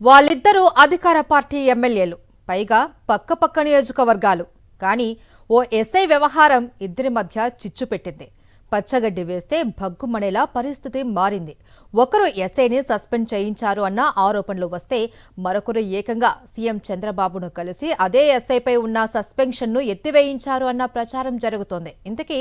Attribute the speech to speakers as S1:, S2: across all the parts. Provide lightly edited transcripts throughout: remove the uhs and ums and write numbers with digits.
S1: వాళ్ళిద్దరూ అధికార పార్టీ ఎమ్మెల్యేలు, పైగా పక్కపక్క నియోజకవర్గాలు. కానీ ఓ ఎస్ఐ వ్యవహారం ఇద్దరి మధ్య చిచ్చు పెట్టింది. పచ్చగడ్డి వేస్తే భగ్గుమనేలా పరిస్థితి మారింది. ఒకరు ఎస్ఐని సస్పెండ్ చేయించారు అన్న ఆరోపణలు వస్తే, మరొకరు ఏకంగా సీఎం చంద్రబాబును కలిసి అదే ఎస్ఐపై ఉన్న సస్పెన్షన్ను ఎత్తివేయించారు అన్న ప్రచారం జరుగుతోంది. ఇంతకీ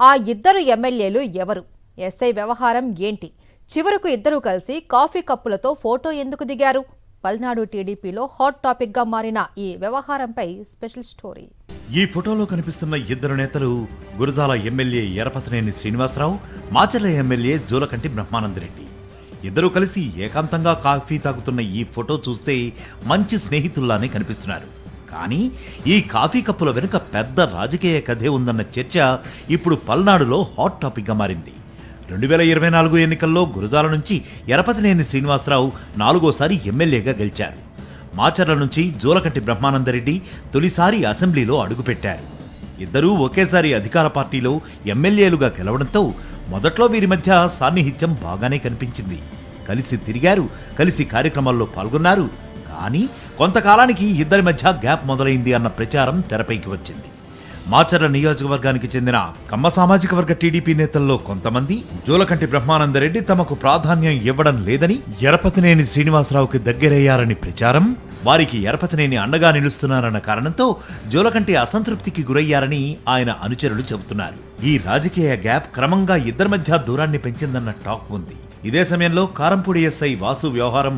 S1: ఆ ఇద్దరు ఎమ్మెల్యేలు ఎవరు? ఎస్ఐ వ్యవహారం ఏంటి? చివరకు ఇద్దరూ కలిసి కాఫీ కప్పులతో ఫోటో ఎందుకు దిగారు? పల్నాడు టీడీపీలో హాట్ టాపిక్ గా మారిన ఈ వ్యవహారంపై స్పెషల్ స్టోరీ.
S2: ఈ ఫోటోలో కనిపిస్తున్న ఇద్దరు నేతలు గురజాల ఎమ్మెల్యే ఎరపతినేని శ్రీనివాసరావు, మాచర్ల ఎమ్మెల్యే జోలకంటి బ్రహ్మానందరెడ్డి. ఇద్దరూ కలిసి ఏకాంతంగా కాఫీ తాగుతున్న ఈ ఫోటో చూస్తే మంచి స్నేహితుల్లానే కనిపిస్తున్నారు. కానీ ఈ కాఫీ కప్పుల వెనుక పెద్ద రాజకీయ కథే ఉందన్న చర్చ ఇప్పుడు పల్నాడులో హాట్ టాపిక్ గా మారింది. 2024 ఎన్నికల్లో గురజాల నుంచి ఎరపతినేని శ్రీనివాసరావు 4వ ఎమ్మెల్యేగా గెలిచారు. మాచర్ల నుంచి జోలకంటి బ్రహ్మానందరెడ్డి తొలిసారి అసెంబ్లీలో అడుగుపెట్టారు. ఇద్దరూ ఒకేసారి అధికార పార్టీలో ఎమ్మెల్యేలుగా గెలవడంతో మొదట్లో వీరి మధ్య సాన్నిహిత్యం బాగానే కనిపించింది. కలిసి తిరిగారు, కలిసి కార్యక్రమాల్లో పాల్గొన్నారు. కానీ కొంతకాలానికి ఇద్దరి మధ్య గ్యాప్ మొదలైంది అన్న ప్రచారం తెరపైకి వచ్చింది. మాచర్ల నియోజకవర్గానికి చెందిన కమ్మ సామాజిక వర్గ టీడీపీ నేతల్లో కొంతమంది జోలకంటి బ్రహ్మానందరెడ్డి తమకు ప్రాధాన్యం ఇవ్వడం లేదని, ఎరపతినేని శ్రీనివాసరావుకి దగ్గరయ్యారని ప్రచారం, వారికి ఎరపతినేని అండగా నిలుస్తున్నారన్న కారణంతో జోలకంటి అసంతృప్తికి గురయ్యారని ఆయన అనుచరులు చెబుతున్నారు. ఈ రాజకీయ గ్యాప్ క్రమంగా ఇద్దరి మధ్య దూరాన్ని పెంచిందన్న టాక్ ఉంది. ఇదే సమయంలో కారంపూడి ఎస్ఐ వాసు వ్యవహారం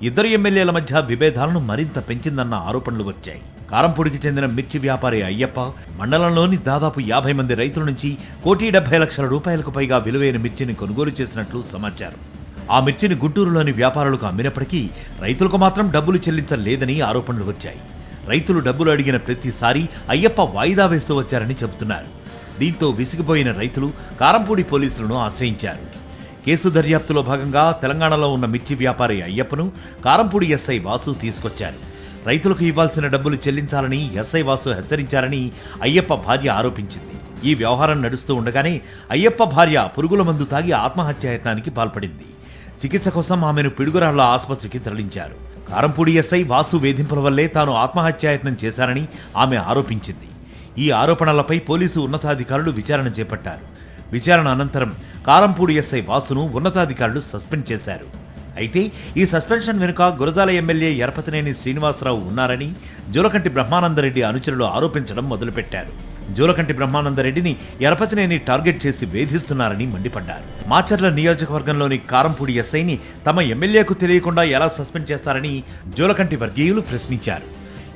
S2: ఇద్దరు ఎమ్మెల్యేల మధ్య విభేదాలను మరింత పెంచిందన్న ఆరోపణలు వచ్చాయి. కారంపూడికి చెందిన మిర్చి వ్యాపారి అయ్యప్ప మండలంలోని దాదాపు 50 మంది రైతుల నుంచి ₹1,70,00,000 పైగా విలువైన మిర్చిని కొనుగోలు చేసినట్లు సమాచారం. ఆ మిర్చిని గుంటూరులోని వ్యాపారులకు అమ్మినప్పటికీ రైతులకు మాత్రం డబ్బులు చెల్లించలేదని ఆరోపణలు వచ్చాయి. రైతులు డబ్బులు అడిగిన ప్రతిసారి అయ్యప్ప వాయిదా వేస్తూ వచ్చారని చెబుతున్నారు. దీంతో విసిగిపోయిన రైతులు కారంపూడి పోలీసులను ఆశ్రయించారు. కేసు దర్యాప్తులో భాగంగా తెలంగాణలో ఉన్న మిర్చి వ్యాపారి అయ్యప్పను కారంపూడి ఎస్ఐ వాసు తీసుకొచ్చారు. రైతులకు ఇవ్వాల్సిన డబ్బులు చెల్లించాలని ఎస్ఐ వాసు హెచ్చరించారని అయ్యప్ప భార్య ఆరోపించింది. ఈ వ్యవహారం నడుస్తూ ఉండగానే అయ్యప్ప భార్య పురుగుల మందు తాగి ఆత్మహత్యాయత్నానికి పాల్పడింది. చికిత్స కోసం ఆమెను పిడుగురాళ్ల ఆసుపత్రికి తరలించారు. కారంపూడి ఎస్ఐ వాసు వేధింపుల వల్లే తాను ఆత్మహత్యాయత్నం చేశారని ఆమె ఆరోపించింది. ఈ ఆరోపణలపై పోలీసు ఉన్నతాధికారులు విచారణ చేపట్టారు. విచారణ అనంతరం కారంపూడి ఎస్ఐ వాసును ఉన్నతాధికారులు సస్పెండ్ చేశారు. అయితే ఈ సస్పెన్షన్ వెనుక గురజాల ఎమ్మెల్యే ఎరపతినేని శ్రీనివాసరావు ఉన్నారని జోలకంటి బ్రహ్మానందరెడ్డి అనుచరులు ఆరోపించడం మొదలుపెట్టారు. జోలకంటి బ్రహ్మానందరెడ్డిని ఎరపతినేని టార్గెట్ చేసి వేధిస్తున్నారని మండిపడ్డారు. మాచర్ల నియోజకవర్గంలోని కారంపూడి ఎస్ఐని తమ ఎమ్మెల్యేకు తెలియకుండా ఎలా సస్పెండ్ చేస్తారని జోలకంటి వర్గీయులు ప్రశ్నించారు.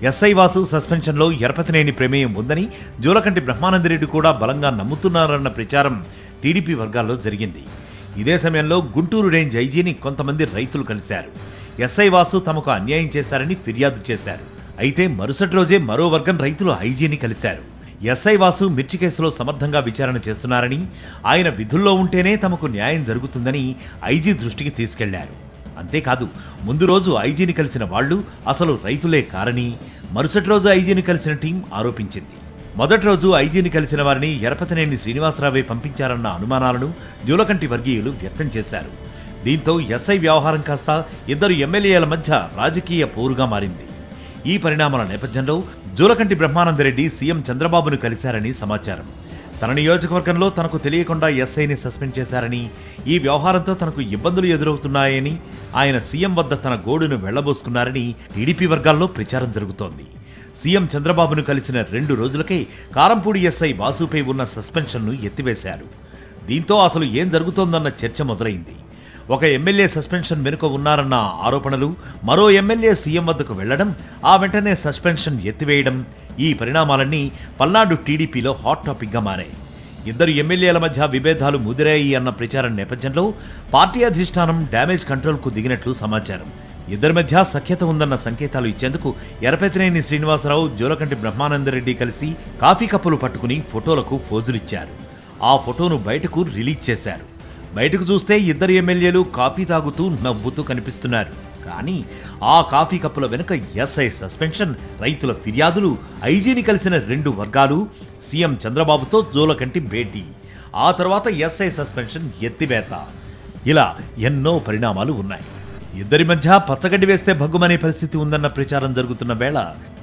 S2: ఎస్ఐ వాసు సస్పెన్షన్లో ఎరపతినేని ప్రమేయం ఉందని జోలకంటి బ్రహ్మానందరెడ్డి కూడా బలంగా నమ్ముతున్నారన్న ప్రచారం టీడీపీ వర్గాల్లో జరిగింది. ఇదే సమయంలో గుంటూరు రేంజ్ ఐజీని కొంతమంది రైతులు కలిశారు. ఎస్ఐ వాసు తమకు అన్యాయం చేశారని ఫిర్యాదు చేశారు. అయితే మరుసటి రోజే మరో వర్గం రైతులు ఐజీని కలిశారు. ఎస్ఐ వాసు మిర్చి కేసులో సమర్థంగా విచారణ చేస్తున్నారని, ఆయన విధుల్లో ఉంటేనే తమకు న్యాయం జరుగుతుందని ఐజీ దృష్టికి తీసుకెళ్లారు. అంతేకాదు, ముందు రోజు ఐజీని కలిసిన వాళ్లు అసలు రైతులే కారని మరుసటి రోజు ఐజీని కలిసిన టీం ఆరోపించింది. మొదటి రోజు ఐజీని కలిసిన వారిని ఎరపతినేని శ్రీనివాసరావే పంపించారన్న అనుమానాలను జోలకంటి వర్గీయులు వ్యక్తం చేశారు. దీంతో ఎస్ఐ వ్యవహారం కాస్త ఇద్దరు ఎమ్మెల్యేల మధ్య రాజకీయ పోరుగా మారింది. ఈ పరిణామాల నేపథ్యంలో జోలకంటి బ్రహ్మానందరెడ్డి సీఎం చంద్రబాబును కలిశారని సమాచారం. తన నియోజకవర్గంలో తనకు తెలియకుండా ఎస్ఐని సస్పెండ్ చేశారని, ఈ వ్యవహారంతో తనకు ఇబ్బందులు ఎదురవుతున్నాయని ఆయన సీఎం వద్ద తన గోడును వెళ్లబోసుకున్నారని టీడీపీ వర్గాల్లో ప్రచారం జరుగుతోంది. సీఎం చంద్రబాబును కలిసిన 2 రోజులకే కారంపూడి ఎస్ఐ వాసుపై ఉన్న సస్పెన్షన్ను ఎత్తివేశారు. దీంతో అసలు ఏం జరుగుతోందన్న చర్చ మొదలైంది. ఒక ఎమ్మెల్యే సస్పెన్షన్ వెనుక ఉన్నారన్న ఆరోపణలు, మరో ఎమ్మెల్యే సీఎం వద్దకు వెళ్లడం, ఆ వెంటనే సస్పెన్షన్ ఎత్తివేయడం, ఈ పరిణామాలన్నీ పల్నాడు టీడీపీలో హాట్ టాపిక్ గా మారాయి. ఇద్దరు ఎమ్మెల్యేల మధ్య విభేదాలు ముదిరాయి అన్న ప్రచారం నేపథ్యంలో పార్టీ అధిష్టానం డ్యామేజ్ కంట్రోల్కు దిగినట్లు సమాచారం. ఇద్దరి మధ్య సఖ్యత ఉందన్న సంకేతాలు ఇచ్చేందుకు ఎరపతినేని శ్రీనివాసరావు, జోలకంటి బ్రహ్మానందరెడ్డి కలిసి కాఫీ కప్పులు పట్టుకుని ఫోటోలకు ఫోజులిచ్చారు. ఆ ఫోటోను బయటకు రిలీజ్ చేశారు. బయటకు చూస్తే ఇద్దరు ఎమ్మెల్యేలు కాఫీ తాగుతూ నవ్వుతూ కనిపిస్తున్నారు. కానీ ఆ కాఫీ కప్పుల వెనుక ఎస్ఐ సస్పెన్షన్, రైతుల ఫిర్యాదులు, ఐజీని కలిసిన 2 వర్గాలు, సీఎం చంద్రబాబుతో జోలకంటి భేటీ, ఆ తర్వాత ఎస్ఐ సస్పెన్షన్ ఎత్తివేత, ఇలా ఎన్నో పరిణామాలు ఉన్నాయి. ఇద్దరి మధ్య పచ్చగడ్డి వేస్తే భగ్గుమనే పరిస్థితి ఉందన్న ప్రచారం జరుగుతున్న వేళ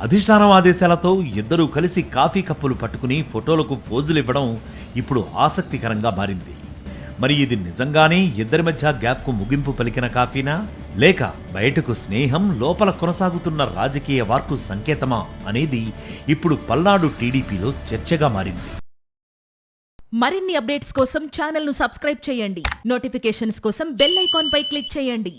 S2: అధిష్టానం ఆదేశాలతో ఇద్దరూ కలిసి కాఫీ కప్పులు పట్టుకుని ఫోటోలకు ఫోజులు ఇవ్వడం ఇప్పుడు ఆసక్తికరంగా మారింది. మరి ఇది నిజంగానే ఇద్దరి మధ్య గ్యాప్కు ముగింపు పలికిన కాఫీనా, లేక బయటకు స్నేహం లోపల కొనసాగుతున్న రాజకీయ వార్కు సంకేతమా అనేది ఇప్పుడు పల్నాడు టీడీపీలో చర్చగా మారింది.
S3: మరిన్ని అప్డేట్స్ కోసం ఛానల్ను సబ్స్క్రైబ్ చేయండి. నోటిఫికేషన్స్ కోసం బెల్ ఐకాన్ పై క్లిక్ చేయండి.